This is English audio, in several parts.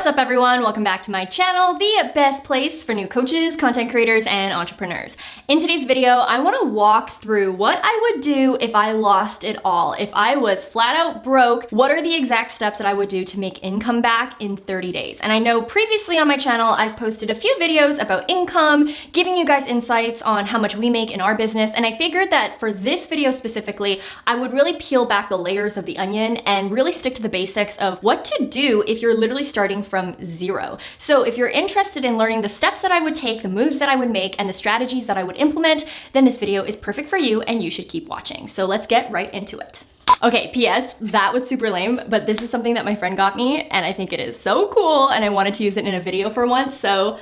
What's up everyone? Welcome back to my channel, the best place for new coaches, content creators, and entrepreneurs. In today's video, I want to walk through what I would do if I lost it all. If I was flat out broke, what are the exact steps that I would do to make income back in 30 days? And I know previously on my channel, I've posted a few videos about income, giving you guys insights on how much we make in our business. And I figured that for this video specifically, I would really peel back the layers of the onion and really stick to the basics of what to do if you're literally starting from zero. So if you're interested in learning the steps that I would take, the moves that I would make, and the strategies that I would implement, then this video is perfect for you and you should keep watching. So let's get right into it. Okay, PS, that was super lame, but this is something that my friend got me and I think it is so cool and I wanted to use it in a video for once, so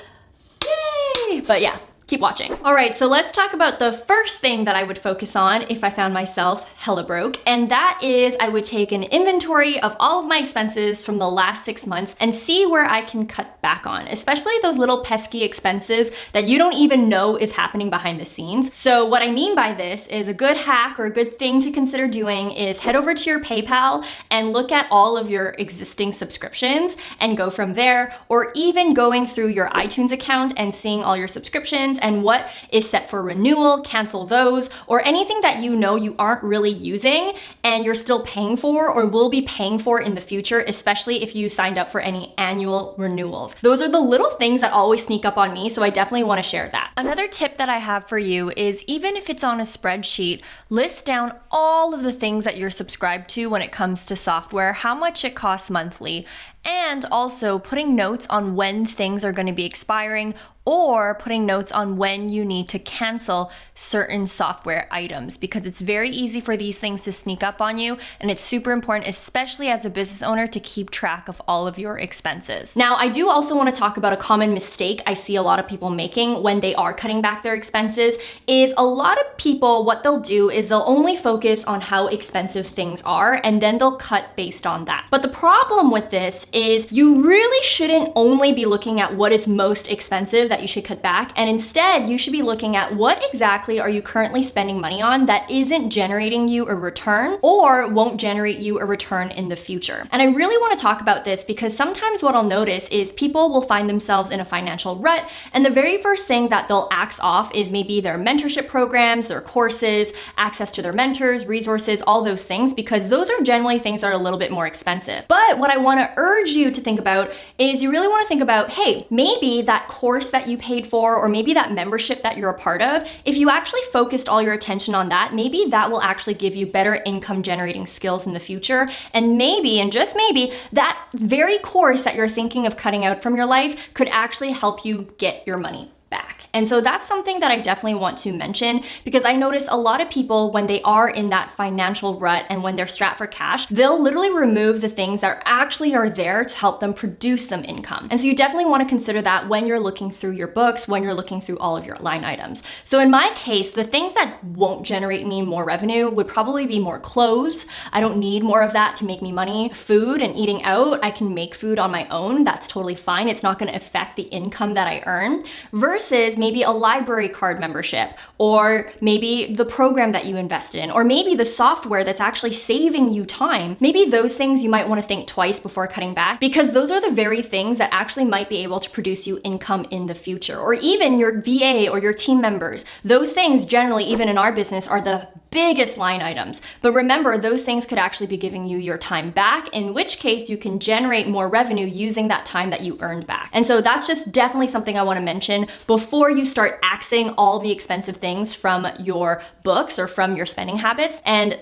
yay! But yeah, keep watching. All right, so let's talk about the first thing that I would focus on if I found myself hella broke, and that is I would take an inventory of all of my expenses from the last 6 months and see where I can cut back on, especially those little pesky expenses that you don't even know is happening behind the scenes. So what I mean by this is a good hack or a good thing to consider doing is head over to your PayPal and look at all of your existing subscriptions and go from there, or even going through your iTunes account and seeing all your subscriptions and what is set for renewal, cancel those, or anything that you know you aren't really using and you're still paying for or will be paying for in the future, especially if you signed up for any annual renewals. Those are the little things that always sneak up on me, so I definitely want to share that. Another tip that I have for you is, even if it's on a spreadsheet, list down all of the things that you're subscribed to when it comes to software, how much it costs monthly, and also putting notes on when things are going to be expiring, or putting notes on when you need to cancel certain software items, because it's very easy for these things to sneak up on you, and it's super important, especially as a business owner, to keep track of all of your expenses. Now, I do also want to talk about a common mistake I see a lot of people making when they are cutting back their expenses. Is a lot of people, what they'll do is they'll only focus on how expensive things are, and then they'll cut based on that. But the problem with this is you really shouldn't only be looking at what is most expensive that you should cut back, and instead you should be looking at what exactly are you currently spending money on that isn't generating you a return or won't generate you a return in the future. And I really want to talk about this because sometimes what I'll notice is people will find themselves in a financial rut, and the very first thing that they'll axe off is maybe their mentorship programs, their courses, access to their mentors, resources, all those things, because those are generally things that are a little bit more expensive. But what I want to urge you to think about is you really want to think about, hey, maybe that course that you paid for, or maybe that membership that you're a part of, if you actually focused all your attention on that, maybe that will actually give you better income generating skills in the future. And maybe, and just maybe, that very course that you're thinking of cutting out from your life could actually help you get your money back. And so that's something that I definitely want to mention, because I notice a lot of people, when they are in that financial rut and when they're strapped for cash, they'll literally remove the things that actually are there to help them produce them income. And so you definitely want to consider that when you're looking through your books, when you're looking through all of your line items. So in my case, the things that won't generate me more revenue would probably be more clothes. I don't need more of that to make me money. Food and eating out, I can make food on my own. That's totally fine. It's not going to affect the income that I earn. Versus maybe a library card membership, or maybe the program that you invested in, or maybe the software that's actually saving you time. Maybe those things you might want to think twice before cutting back, because those are the very things that actually might be able to produce you income in the future. Or even your VA or your team members. Those things generally, even in our business, are the biggest line items. But remember, those things could actually be giving you your time back, in which case you can generate more revenue using that time that you earned back. And so that's just definitely something I want to mention before you start axing all the expensive things from your books or from your spending habits, and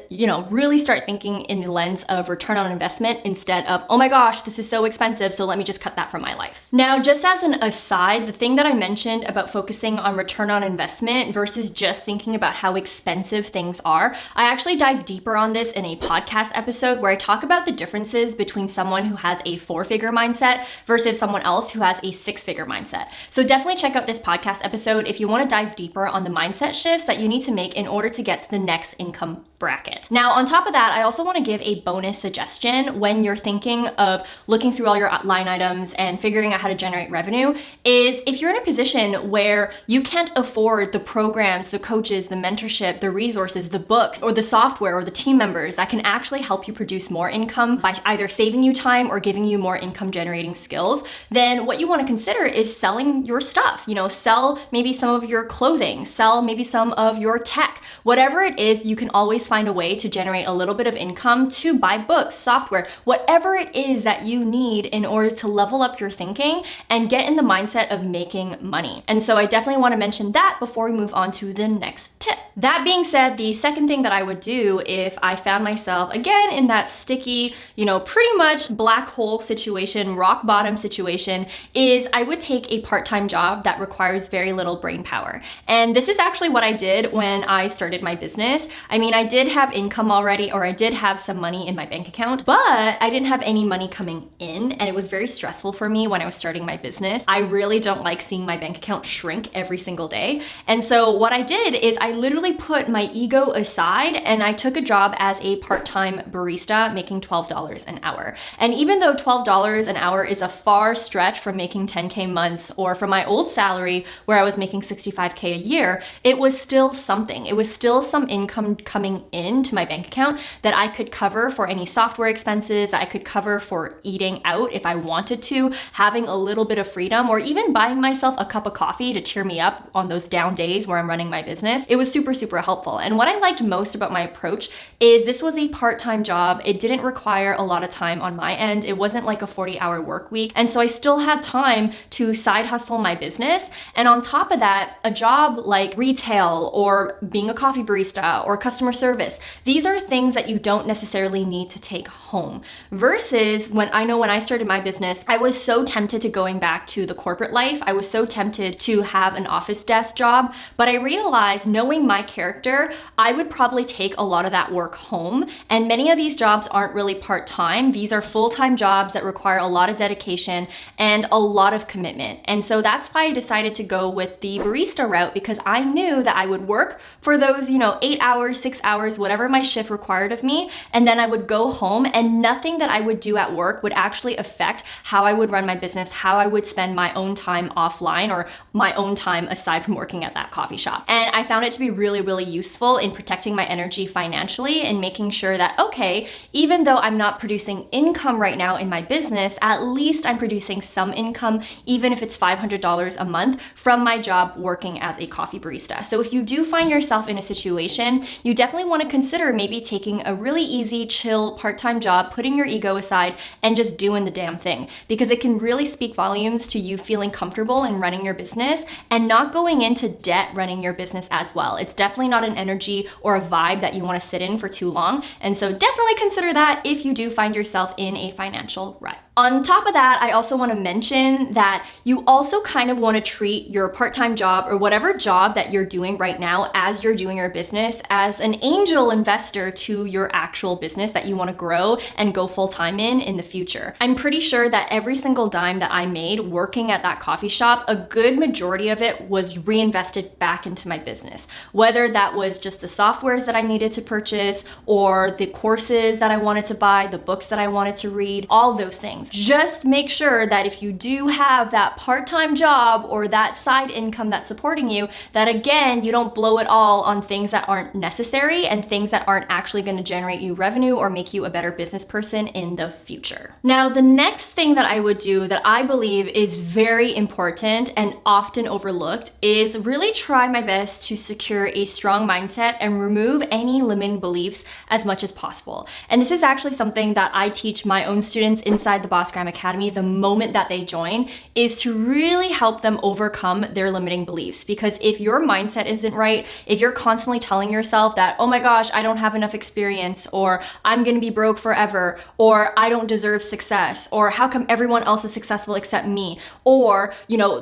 really start thinking in the lens of return on investment instead of, oh my gosh, this is so expensive, so let me just cut that from my life. Now, just as an aside, the thing that I mentioned about focusing on return on investment versus just thinking about how expensive things are, I actually dive deeper on this in a podcast episode where I talk about the differences between someone who has a 4-figure mindset versus someone else who has a 6-figure mindset. So definitely check out this podcast episode if you want to dive deeper on the mindset shifts that you need to make in order to get to the next income bracket. Now, on top of that, I also want to give a bonus suggestion when you're thinking of looking through all your line items and figuring out how to generate revenue, is if you're in a position where you can't afford the programs, the coaches, the mentorship, the resources, courses, the books, or the software, or the team members that can actually help you produce more income by either saving you time or giving you more income generating skills, then what you want to consider is selling your stuff. You know, sell maybe some of your clothing, sell maybe some of your tech. Whatever it is, you can always find a way to generate a little bit of income to buy books, software, whatever it is that you need in order to level up your thinking and get in the mindset of making money. And so I definitely want to mention that before we move on to the next tip. That being said, the second thing that I would do if I found myself again in that sticky, you know, pretty much black hole situation, rock bottom situation, is I would take a part-time job that requires very little brain power. And this is actually what I did when I started my business. I mean, I did have income already, or I did have some money in my bank account, but I didn't have any money coming in, and it was very stressful for me when I was starting my business. I really don't like seeing my bank account shrink every single day. And so what I did is I literally put my ego aside and I took a job as a part-time barista making $12 an hour. And even though $12 an hour is a far stretch from making 10K months or from my old salary where I was making 65K a year, it was still something. It was still some income coming into my bank account that I could cover for any software expenses, that I could cover for eating out if I wanted to, having a little bit of freedom, or even buying myself a cup of coffee to cheer me up on those down days where I'm running my business. It was super helpful. And what I liked most about my approach is this was a part-time job. It didn't require a lot of time on my end. It wasn't like a 40-hour work week. And so I still had time to side hustle my business. And on top of that, a job like retail or being a coffee barista or customer service, these are things that you don't necessarily need to take home. Versus when I started my business, I was so tempted to going back to the corporate life. I was so tempted to have an office desk job, but I realized, knowing my character, I would probably take a lot of that work home. And many of these jobs aren't really part-time. These are full-time jobs that require a lot of dedication and a lot of commitment. And so that's why I decided to go with the barista route, because I knew that I would work for those, 8 hours, 6 hours, whatever my shift required of me. And then I would go home, and nothing that I would do at work would actually affect how I would run my business, how I would spend my own time offline, or my own time aside from working at that coffee shop. And I found it to be really useful in protecting my energy financially and making sure that, okay, even though I'm not producing income right now in my business, at least I'm producing some income, even if it's $500 a month from my job working as a coffee barista. So if you do find yourself in a situation, you definitely want to consider maybe taking a really easy, chill, part-time job, putting your ego aside and just doing the damn thing, because it can really speak volumes to you feeling comfortable in running your business and not going into debt running your business as well. It's definitely not an energy or a vibe that you want to sit in for too long. And so definitely consider that if you do find yourself in a financial rut. On top of that, I also want to mention that you also kind of want to treat your part-time job or whatever job that you're doing right now as you're doing your business as an angel investor to your actual business that you want to grow and go full-time in the future. I'm pretty sure that every single dime that I made working at that coffee shop, a good majority of it was reinvested back into my business. Whether that was just the softwares that I needed to purchase or the courses that I wanted to buy, the books that I wanted to read, all those things. Just make sure that if you do have that part-time job or that side income that's supporting you, that again, you don't blow it all on things that aren't necessary and things that aren't actually going to generate you revenue or make you a better business person in the future. Now, the next thing that I would do that I believe is very important and often overlooked is really try my best to secure a strong mindset and remove any limiting beliefs as much as possible. And this is actually something that I teach my own students inside the Boss Gram Academy the moment that they join, is to really help them overcome their limiting beliefs. Because if your mindset isn't right, if you're constantly telling yourself that, oh my gosh, I don't have enough experience, or I'm gonna be broke forever, or I don't deserve success, or how come everyone else is successful except me, or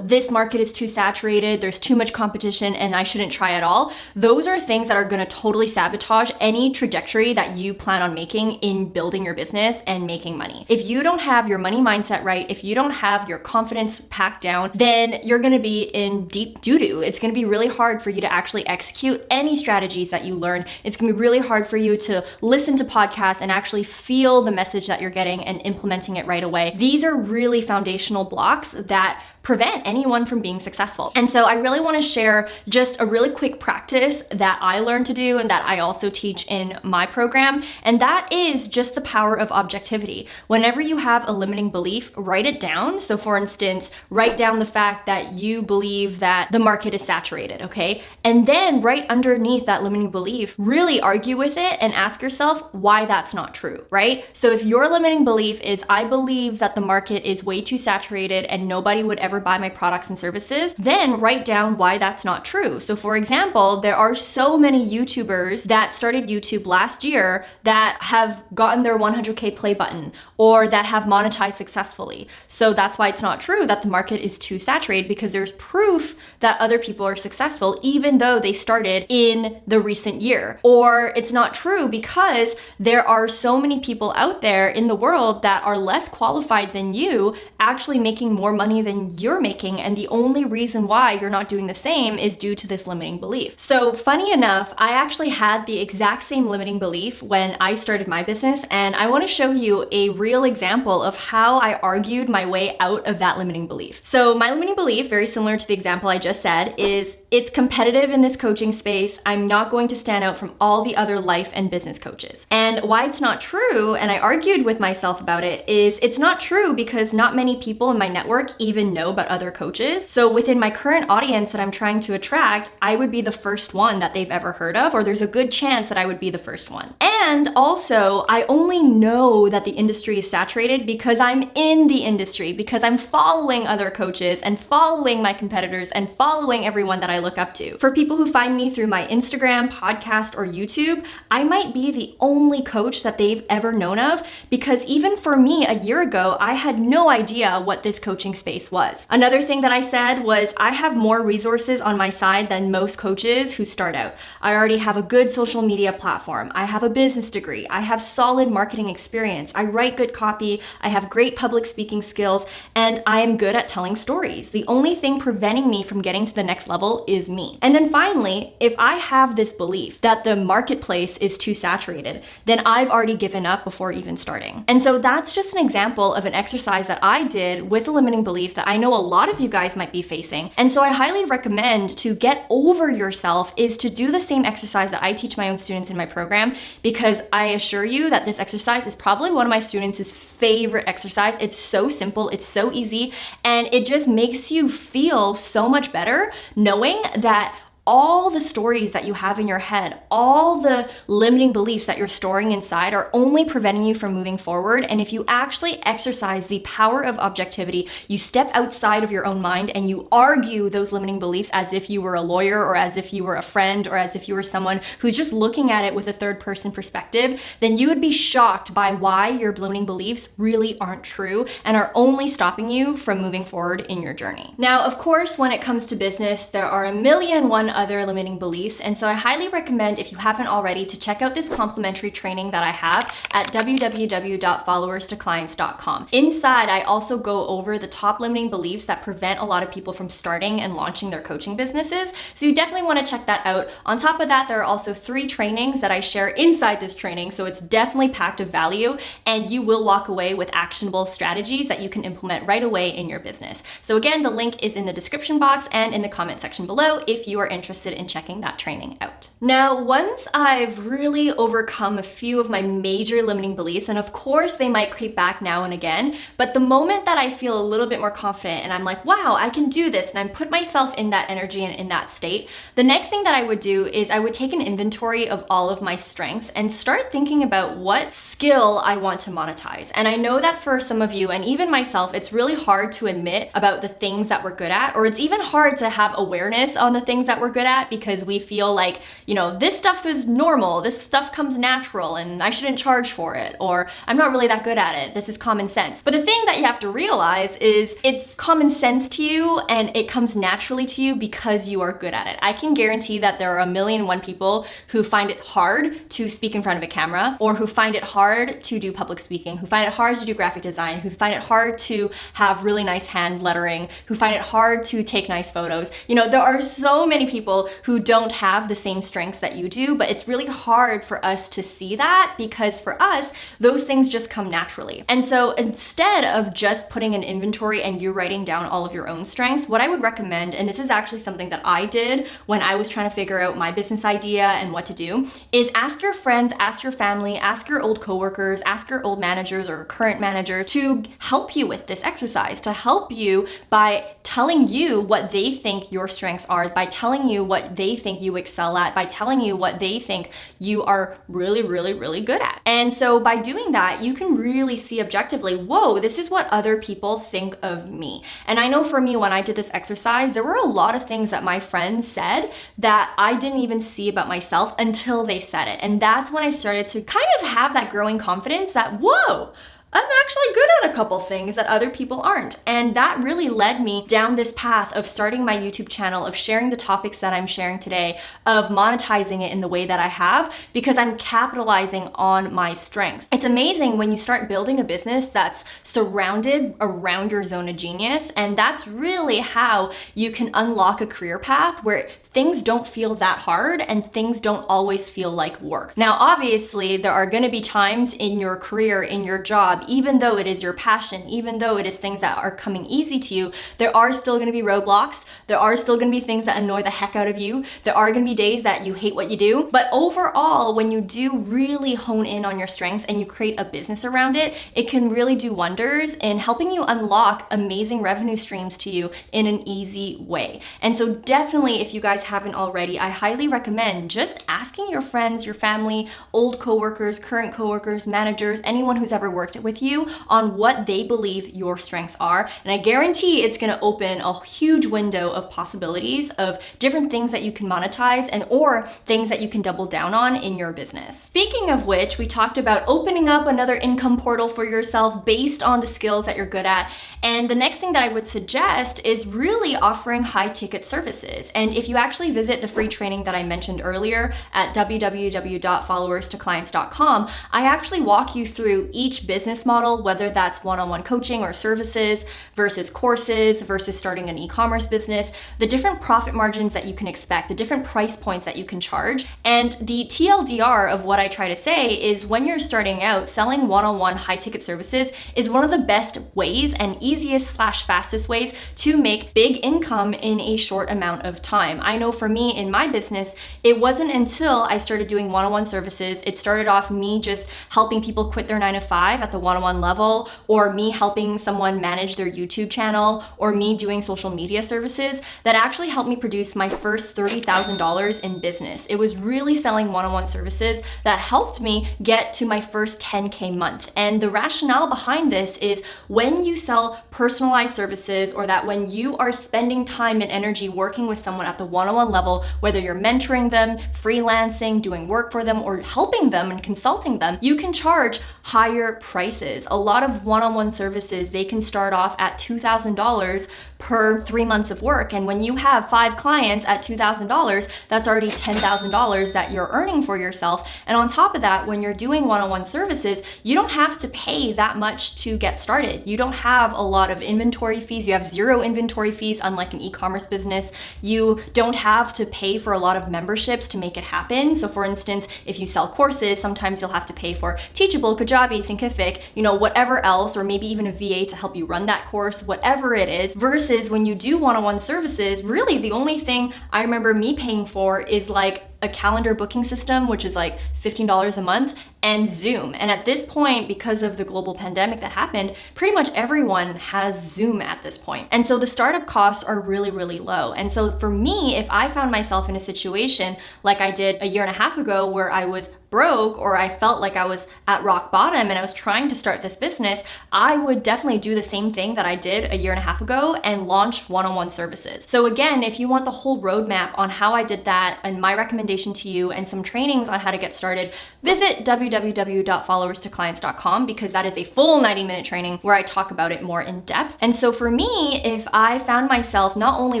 this market is too saturated, there's too much competition and I shouldn't try at all. Those are things that are gonna totally sabotage any trajectory that you plan on making in building your business and making money. If you don't have your money mindset right, if you don't have your confidence packed down, then you're gonna be in deep doo-doo. It's gonna be really hard for you to actually execute any strategies that you learn. It's gonna be really hard for you to listen to podcasts and actually feel the message that you're getting and implementing it right away. These are really foundational blocks that prevent anyone from being successful. And so I really want to share just a really quick practice that I learned to do and that I also teach in my program. And that is just the power of objectivity. Whenever you have a limiting belief, write it down. So for instance, write down the fact that you believe that the market is saturated, okay? And then right underneath that limiting belief, really argue with it and ask yourself why that's not true, right? So if your limiting belief is, I believe that the market is way too saturated and nobody would ever buy my products and services, then write down why that's not true. So for example, there are so many YouTubers that started YouTube last year that have gotten their 100K play button or that have monetized successfully. So that's why it's not true that the market is too saturated, because there's proof that other people are successful even though they started in the recent year. Or it's not true because there are so many people out there in the world that are less qualified than you actually making more money than you're making, and the only reason why you're not doing the same is due to this limiting belief. So funny enough, I actually had the exact same limiting belief when I started my business, and I want to show you a real example of how I argued my way out of that limiting belief. So my limiting belief, very similar to the example I just said, is it's competitive in this coaching space. I'm not going to stand out from all the other life and business coaches. And why it's not true, and I argued with myself about it, is it's not true because not many people in my network even know about other coaches. So within my current audience that I'm trying to attract, I would be the first one that they've ever heard of, or there's a good chance that I would be the first one. And also, I only know that the industry is saturated because I'm in the industry, because I'm following other coaches and following my competitors and following everyone that I look up to. For people who find me through my Instagram, podcast, or YouTube, I might be the only coach that they've ever known of, because even for me a year ago, I had no idea what this coaching space was. Another thing that I said was I have more resources on my side than most coaches who start out. I already have a good social media platform. I have a business degree. I have solid marketing experience. I write good copy. I have great public speaking skills, and I am good at telling stories. The only thing preventing me from getting to the next level is me. And then finally, if I have this belief that the marketplace is too saturated, then I've already given up before even starting. And so that's just an example of an exercise that I did with a limiting belief that I know a lot of you guys might be facing. And so I highly recommend to get over yourself is to do the same exercise that I teach my own students in my program, because I assure you that this exercise is probably one of my students' favorite exercise. It's so simple, it's so easy, and it just makes you feel so much better knowing that all the stories that you have in your head, all the limiting beliefs that you're storing inside are only preventing you from moving forward. And if you actually exercise the power of objectivity, you step outside of your own mind and you argue those limiting beliefs as if you were a lawyer or as if you were a friend or as if you were someone who's just looking at it with a third person perspective, then you would be shocked by why your limiting beliefs really aren't true and are only stopping you from moving forward in your journey. Now, of course, when it comes to business, there are a million and one other limiting beliefs. And so I highly recommend, if you haven't already, to check out this complimentary training that I have at www.followerstoclients.com. Inside, I also go over the top limiting beliefs that prevent a lot of people from starting and launching their coaching businesses. So you definitely want to check that out. On top of that, there are also 3 trainings that I share inside this training. So it's definitely packed of value, and you will walk away with actionable strategies that you can implement right away in your business. So again, the link is in the description box and in the comment section below if you are interested in checking that training out. Now, once I've really overcome a few of my major limiting beliefs, and of course they might creep back now and again, but the moment that I feel a little bit more confident and I'm like, wow, I can do this, and I put myself in that energy and in that state, the next thing that I would do is I would take an inventory of all of my strengths and start thinking about what skill I want to monetize. And I know that for some of you, and even myself, it's really hard to admit about the things that we're good at, or it's even hard to have awareness on the things that we're good at, because we feel like, you know, this stuff is normal, this stuff comes natural, and I shouldn't charge for it, or I'm not really that good at it, this is common sense. But the thing that you have to realize is it's common sense to you and it comes naturally to you because you are good at it. I can guarantee that there are a million and one people who find it hard to speak in front of a camera, or who find it hard to do public speaking, who find it hard to do graphic design, who find it hard to have really nice hand lettering, who find it hard to take nice photos. You know, there are so many people people who don't have the same strengths that you do, but it's really hard for us to see that because for us, those things just come naturally. And so instead of just putting an inventory and you writing down all of your own strengths, what I would recommend, and this is actually something that I did when I was trying to figure out my business idea and what to do, is ask your friends, ask your family, ask your old coworkers, ask your old managers or current managers to help you with this exercise, to help you by telling you what they think your strengths are, by telling you what they think you excel at, by telling you what they think you are really, really, really good at. And so by doing that, you can really see objectively, whoa, this is what other people think of me. And I know for me, when I did this exercise, there were a lot of things that my friends said that I didn't even see about myself until they said it. And that's when I started to kind of have that growing confidence that, whoa, I'm actually good at a couple things that other people aren't. And that really led me down this path of starting my YouTube channel, of sharing the topics that I'm sharing today, of monetizing it in the way that I have, because I'm capitalizing on my strengths. It's amazing when you start building a business that's surrounded around your zone of genius. And that's really how you can unlock a career path where things don't feel that hard and things don't always feel like work. Now, obviously, there are going to be times in your career, in your job, even though it is your passion, even though it is things that are coming easy to you, there are still going to be roadblocks. There are still going to be things that annoy the heck out of you. There are going to be days that you hate what you do. But overall, when you do really hone in on your strengths and you create a business around it, it can really do wonders in helping you unlock amazing revenue streams to you in an easy way. And so definitely, if you guys haven't already, I highly recommend just asking your friends, your family, old coworkers, current coworkers, managers, anyone who's ever worked with you on what they believe your strengths are. And I guarantee it's going to open a huge window of possibilities of different things that you can monetize and or things that you can double down on in your business. Speaking of which, we talked about opening up another income portal for yourself based on the skills that you're good at. And the next thing that I would suggest is really offering high ticket services. And if you actually visit the free training that I mentioned earlier at www.followerstoclients.com, I actually walk you through each business model, whether that's one-on-one coaching or services versus courses versus starting an e-commerce business, the different profit margins that you can expect, the different price points that you can charge. And the TLDR of what I try to say is when you're starting out, selling one-on-one high ticket services is one of the best ways and easiest / fastest ways to make big income in a short amount of time. I know for me in my business, it wasn't until I started doing one-on-one services. It started off me just helping people quit their 9-to-5 at the one-on-one level, or me helping someone manage their YouTube channel, or me doing social media services that actually helped me produce my first $30,000 in business. It was really selling one-on-one services that helped me get to my first 10K month. And the rationale behind this is when you sell personalized services, or that when you are spending time and energy working with someone at the one-on-one level, whether you're mentoring them, freelancing, doing work for them, or helping them and consulting them, you can charge higher prices. A lot of one-on-one services, they can start off at $2,000 per 3 months of work. And when you have 5 clients at $2,000, that's already $10,000 that you're earning for yourself. And on top of that, when you're doing one-on-one services, you don't have to pay that much to get started. You don't have a lot of inventory fees. You have 0 inventory fees, unlike an e-commerce business. You don't have to pay for a lot of memberships to make it happen. So for instance, if you sell courses, sometimes you'll have to pay for Teachable, Kajabi, Thinkific, whatever else, or maybe even a VA to help you run that course, whatever it is, versus when you do one-on-one services, really the only thing I remember me paying for is like a calendar booking system, which is like $15 a month, and Zoom. And at this point, because of the global pandemic that happened, pretty much everyone has Zoom at this point. And so the startup costs are really, really low. And so for me, if I found myself in a situation like I did a year and a half ago where I was broke, or I felt like I was at rock bottom and I was trying to start this business, I would definitely do the same thing that I did a year and a half ago and launch one-on-one services. So again, if you want the whole roadmap on how I did that and my recommendation to you and some trainings on how to get started, visit www www.followerstoclients.com because that is a full 90-minute training where I talk about it more in depth. And so for me, if I found myself not only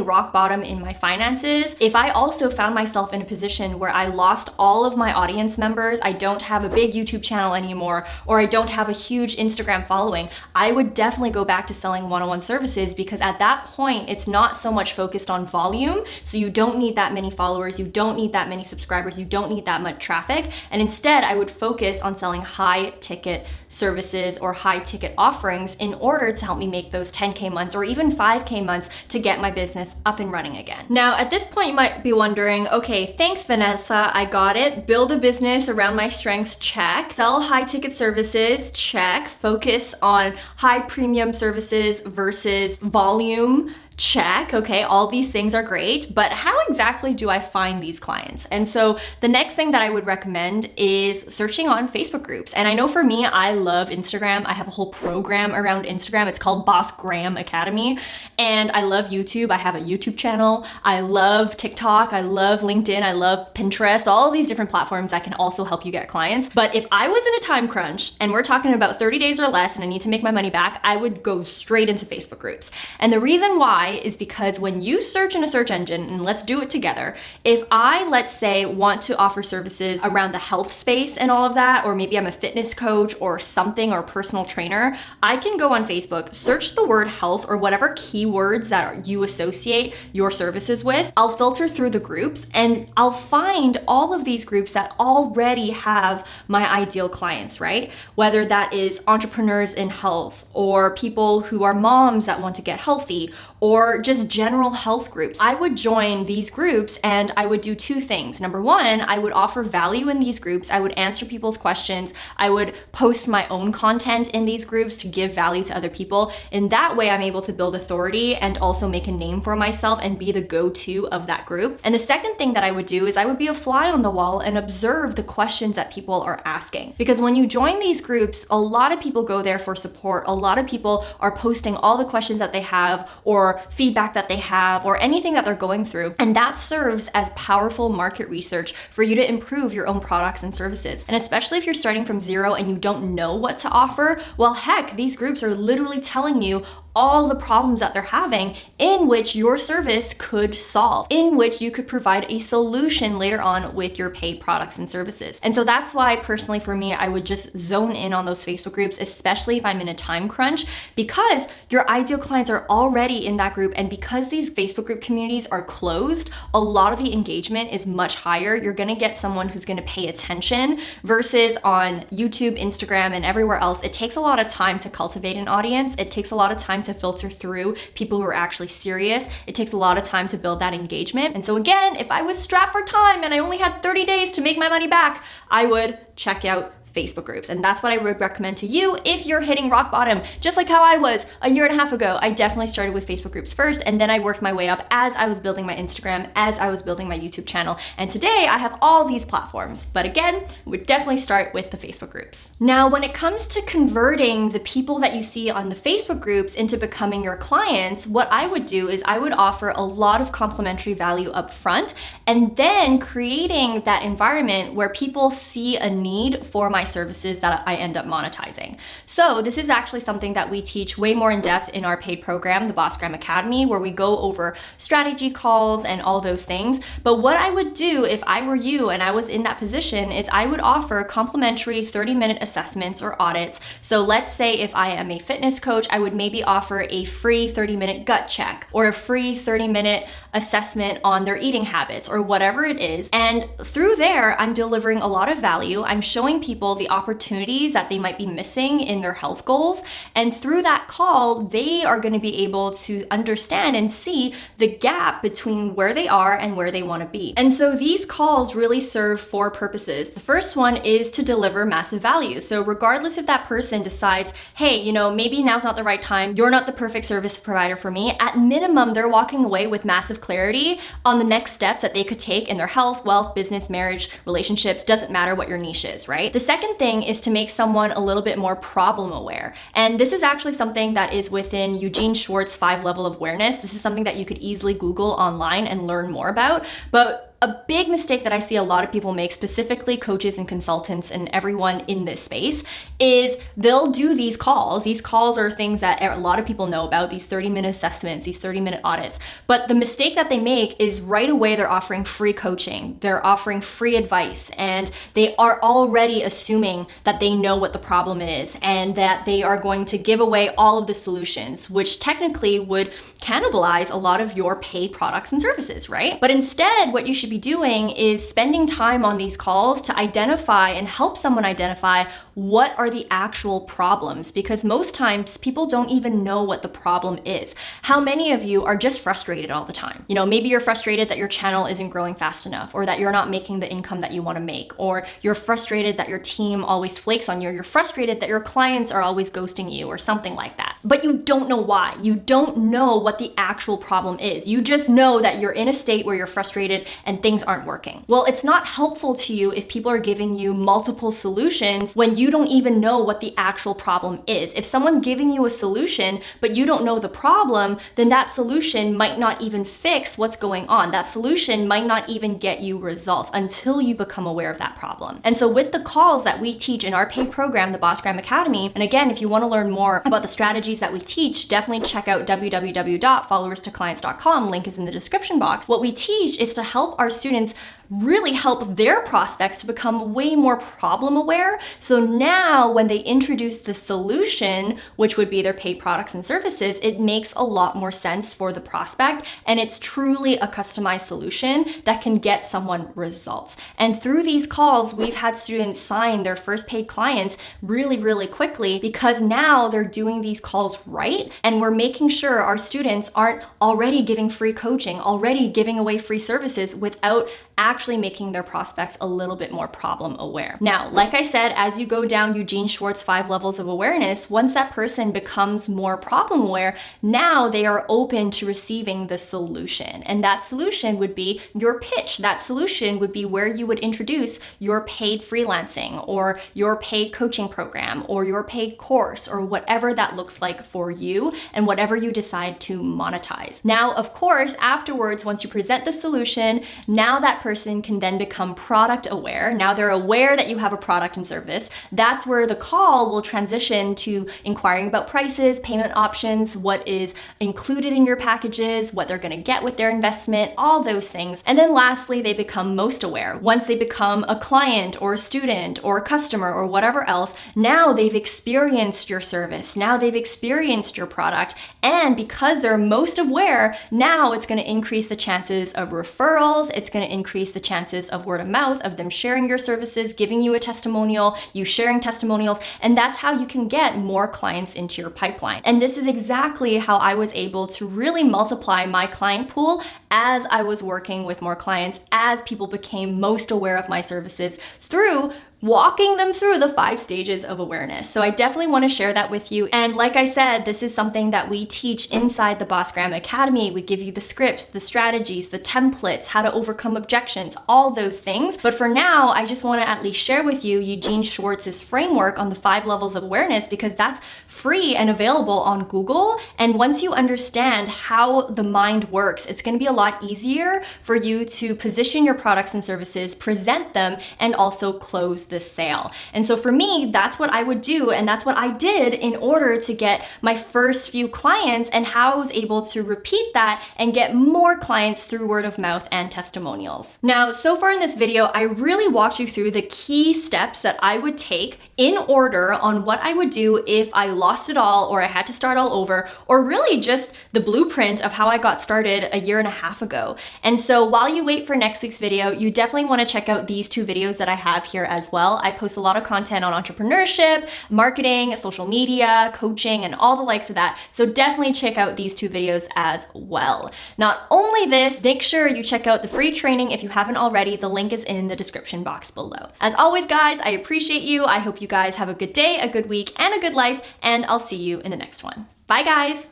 rock bottom in my finances, if I also found myself in a position where I lost all of my audience members, I don't have a big YouTube channel anymore, or I don't have a huge Instagram following, I would definitely go back to selling one-on-one services, because at that point, it's not so much focused on volume. So you don't need that many followers, you don't need that many subscribers, you don't need that much traffic. And instead, I would focus on selling high ticket services or high ticket offerings in order to help me make those 10K months or even 5K months to get my business up and running again. Now, at this point, you might be wondering, okay, thanks, Vanessa, I got it. Build a business around my strengths, check. Sell high ticket services, check. Focus on high premium services versus volume, check. Okay, all these things are great, but how exactly do I find these clients? And so the next thing that I would recommend is searching on Facebook groups. And I know for me, I love Instagram. I have a whole program around Instagram. It's called Boss Graham Academy. And I love YouTube. I have a YouTube channel. I love TikTok. I love LinkedIn. I love Pinterest, all of these different platforms that can also help you get clients. But if I was in a time crunch and we're talking about 30 days or less and I need to make my money back, I would go straight into Facebook groups. And the reason why is because when you search in a search engine, and let's do it together, if I, let's say, want to offer services around the health space and all of that, or maybe I'm a fitness coach or something, or personal trainer, I can go on Facebook, search the word health or whatever keywords that you associate your services with. I'll filter through the groups and I'll find all of these groups that already have my ideal clients, right? Whether that is entrepreneurs in health, or people who are moms that want to get healthy, or just general health groups. I would join these groups and I would do two things. Number one, I would offer value in these groups. I would answer people's questions. I would post my own content in these groups to give value to other people. In that way, I'm able to build authority and also make a name for myself and be the go-to of that group. And the second thing that I would do is I would be a fly on the wall and observe the questions that people are asking. Because when you join these groups, a lot of people go there for support. A lot of people are posting all the questions that they have, or feedback that they have, or anything that they're going through. And that serves as powerful market research for you to improve your own products and services. And especially if you're starting from zero and you don't know what to offer, well, heck, these groups are literally telling you all the problems that they're having in which your service could solve, in which you could provide a solution later on with your paid products and services. And so that's why personally for me, I would just zone in on those Facebook groups, especially if I'm in a time crunch, because your ideal clients are already in that group. And because these Facebook group communities are closed, a lot of the engagement is much higher. You're gonna get someone who's gonna pay attention, versus on YouTube, Instagram, and everywhere else. It takes a lot of time to cultivate an audience. It takes a lot of time to filter through people who are actually serious. It takes a lot of time to build that engagement. And so again, if I was strapped for time and I only had 30 days to make my money back, I would check out Facebook groups. And that's what I would recommend to you if you're hitting rock bottom, just like how I was a year and a half ago. I definitely started with Facebook groups first, and then I worked my way up as I was building my Instagram, as I was building my YouTube channel. And today I have all these platforms. But again, would definitely start with the Facebook groups. Now, when it comes to converting the people that you see on the Facebook groups into becoming your clients, what I would do is I would offer a lot of complimentary value up front, and then creating that environment where people see a need for my services that I end up monetizing. So this is actually something that we teach way more in depth in our paid program, the Boss Graham Academy, where we go over strategy calls and all those things. But what I would do if I were you and I was in that position is I would offer complimentary 30-minute assessments or audits. So let's say if I am a fitness coach, I would maybe offer a free 30-minute gut check, or a free 30-minute assessment on their eating habits, or whatever it is. And through there, I'm delivering a lot of value. I'm showing people the opportunities that they might be missing in their health goals. And through that call, they are going to be able to understand and see the gap between where they are and where they want to be. And so these calls really serve four purposes. The first one is to deliver massive value. So regardless if that person decides, hey, maybe now's not the right time, you're not the perfect service provider for me, at minimum, they're walking away with massive clarity on the next steps that they could take in their health, wealth, business, marriage, relationships, doesn't matter what your niche is, right? The second thing is to make someone a little bit more problem aware. And this is actually something that is within Eugene Schwartz's 5 level of awareness. This is something that you could easily Google online and learn more about. But a big mistake that I see a lot of people make, specifically coaches and consultants and everyone in this space, is they'll do these calls. These calls are things that a lot of people know about, these 30-minute assessments, these 30-minute audits. But the mistake that they make is right away they're offering free coaching, they're offering free advice, and they are already assuming that they know what the problem is and that they are going to give away all of the solutions, which technically would cannibalize a lot of your paid products and services, right? But instead, what you should be doing is spending time on these calls to identify and help someone identify what are the actual problems, because most times people don't even know what the problem is. How many of you are just frustrated all the time? You know, maybe you're frustrated that your channel isn't growing fast enough, or that you're not making the income that you want to make, or you're frustrated that your team always flakes on you, or you're frustrated that your clients are always ghosting you, or something like that. But you don't know why. You don't know what the actual problem is. You just know that you're in a state where you're frustrated and things aren't working. Well, it's not helpful to you if people are giving you multiple solutions when you don't even know what the actual problem is. If someone's giving you a solution, but you don't know the problem, then that solution might not even fix what's going on. That solution might not even get you results until you become aware of that problem. And so with the calls that we teach in our paid program, the Bossgram Academy, and again, if you want to learn more about the strategies that we teach, definitely check out www.followerstoclients.com. Link is in the description box. What we teach is to help our students really help their prospects to become way more problem aware. So now when they introduce the solution, which would be their paid products and services, it makes a lot more sense for the prospect, and it's truly a customized solution that can get someone results. And through these calls, we've had students sign their first paid clients really, really quickly, because now they're doing these calls right, and we're making sure our students aren't already giving free coaching, already giving away free services without actually making their prospects a little bit more problem aware. Now, like I said, as you go down Eugene Schwartz 5 levels of awareness, once that person becomes more problem aware, now they are open to receiving the solution. And that solution would be your pitch. That solution would be where you would introduce your paid freelancing, or your paid coaching program, or your paid course, or whatever that looks like for you and whatever you decide to monetize. Now, of course, afterwards, once you present the solution, now that person can then become product aware. Now they're aware that you have a product and service. That's where the call will transition to inquiring about prices, payment options, what is included in your packages, what they're going to get with their investment, all those things. And then lastly, they become most aware. Once they become a client or a student or a customer or whatever else, now they've experienced your service. Now they've experienced your product. And because they're most aware, now it's going to increase the chances of referrals. It's going to increase the chances of word of mouth, of them sharing your services, giving you a testimonial, you sharing testimonials, and that's how you can get more clients into your pipeline. And this is exactly how I was able to really multiply my client pool as I was working with more clients, as people became most aware of my services through walking them through the 5 stages of awareness. So I definitely want to share that with you. And like I said, this is something that we teach inside the Bossgram Academy. We give you the scripts, the strategies, the templates, how to overcome objections, all those things. But for now, I just want to at least share with you Eugene Schwartz's framework on the 5 levels of awareness, because that's free and available on Google. And once you understand how the mind works, it's going to be a lot easier for you to position your products and services, present them, and also close the sale. And so for me, that's what I would do, and that's what I did in order to get my first few clients, and how I was able to repeat that and get more clients through word of mouth and testimonials. Now, so far in this video, I really walked you through the key steps that I would take in order on what I would do if I lost it all, or I had to start all over, or really just the blueprint of how I got started a year and a half ago. And so while you wait for next week's video, you definitely want to check out these 2 videos that I have here as well. I post a lot of content on entrepreneurship, marketing, social media, coaching, and all the likes of that. So definitely check out these 2 videos as well. Not only this, make sure you check out the free training if you haven't already. The link is in the description box below. As always, guys, I appreciate you. I hope you guys have a good day, a good week, and a good life, and I'll see you in the next one. Bye, guys.